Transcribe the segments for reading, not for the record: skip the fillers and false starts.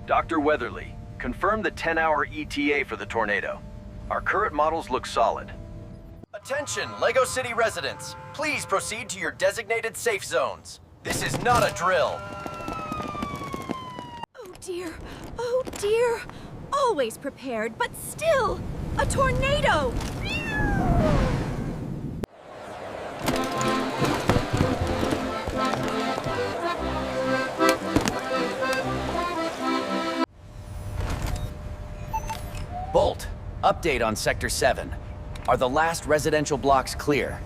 Dr. Weatherly, confirm the 10-hour ETA for the tornado. Our current models look solid. Attention, Lego City residents. Please proceed to your designated safe zones. This is not a drill. Oh dear, oh dear. Always prepared, but still, a tornado! Bolt, update on Sector 7. Are the last residential blocks clear?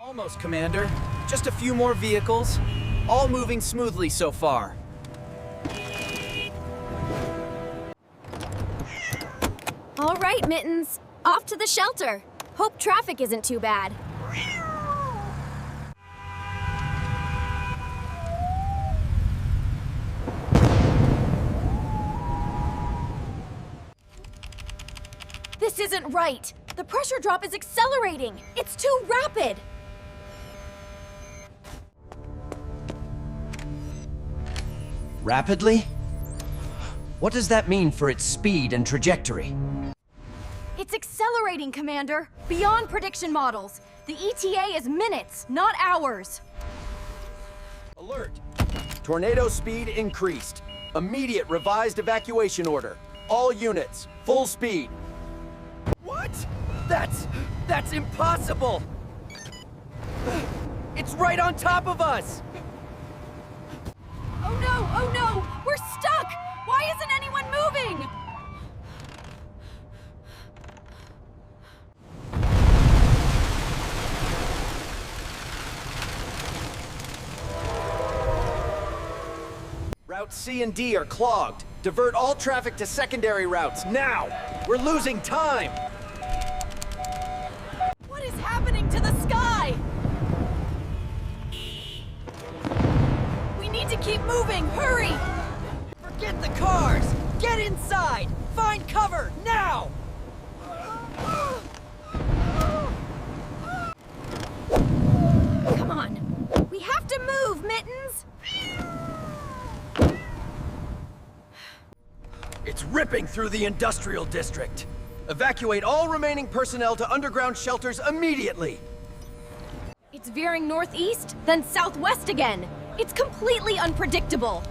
Almost, Commander. Just a few more vehicles. All moving smoothly so far. All right, Mittens. Off to the shelter. Hope traffic isn't too bad. This isn't right. The pressure drop is accelerating. It's too rapid. Rapidly? What does that mean for its speed and trajectory? It's accelerating, Commander. Beyond prediction models. The ETA is minutes, not hours. Alert! Tornado speed increased. Immediate revised evacuation order. All units, full speed. What? That's impossible! It's right on top of us! Oh no! We're stuck! Why isn't anyone moving? Routes C and D are clogged. Divert all traffic to secondary routes, now! We're losing time! What is happening to the sky? We need to keep moving, hurry! Forget the cars! Get inside! Find cover, now! Come on, we have to move, Mittens! It's ripping through the industrial district. Evacuate all remaining personnel to underground shelters immediately. It's veering northeast, then southwest again. It's completely unpredictable.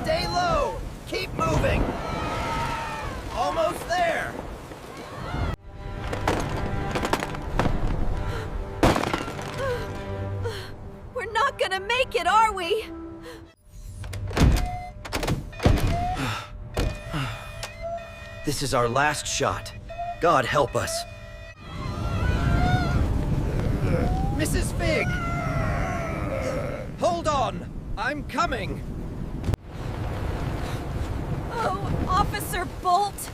Stay low! Keep moving! Almost there! We're not gonna make it, are we? This is our last shot. God help us. Mrs. Fig! Hold on! I'm coming! Oh, Officer Bolt!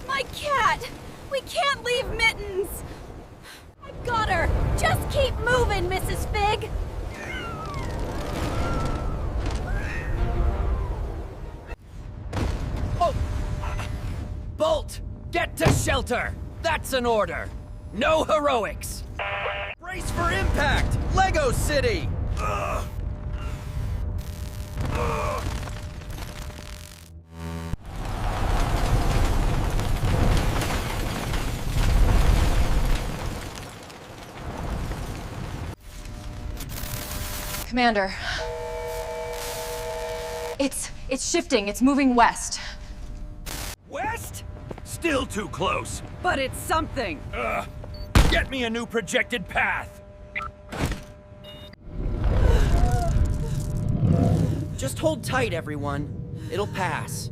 My cat! We can't leave Mittens! I've got her! Just keep moving, Mrs. Fig! Oh! Bolt! Get to shelter! That's an order! No heroics! Brace for impact! Lego City! Commander. It's shifting. It's moving west. West? Still too close. But it's something! Get me a new projected path. Just hold tight, everyone. It'll pass.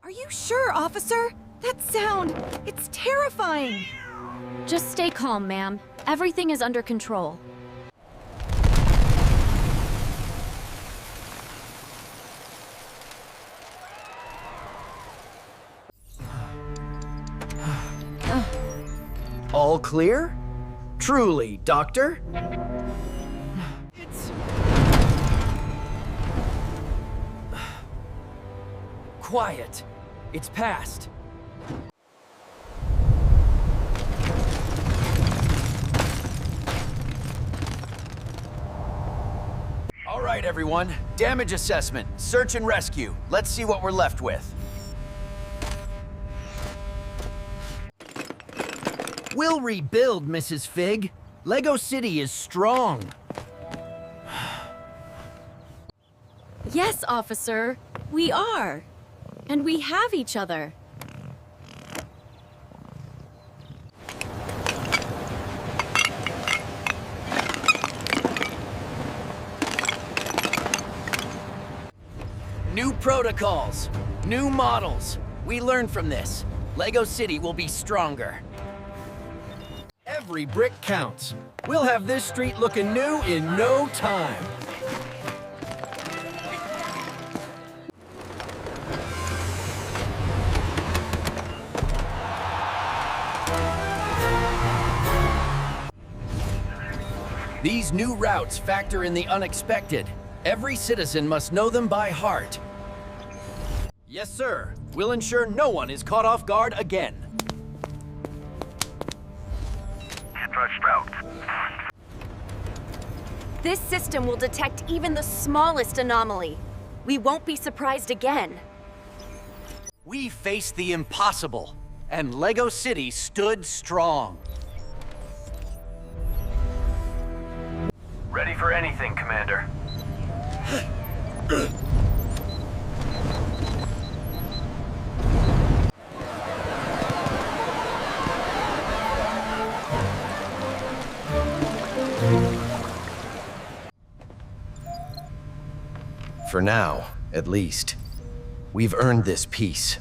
Are you sure, officer? That sound, it's terrifying. Just stay calm, ma'am. Everything is under control. All clear? Truly, Doctor? quiet. It's past. All right, everyone. Damage assessment, search and rescue. Let's see what we're left with. We'll rebuild, Mrs. Fig. Lego City is strong. Yes, officer. We are. And we have each other. New protocols, new models. We learn from this. Lego City will be stronger. Every brick counts. We'll have this street looking new in no time. These new routes factor in the unexpected. Every citizen must know them by heart. Yes, sir. We'll ensure no one is caught off guard again. This system will detect even the smallest anomaly. We won't be surprised again. We faced the impossible, and Lego City stood strong. Ready for anything, Commander. For now, at least, we've earned this peace.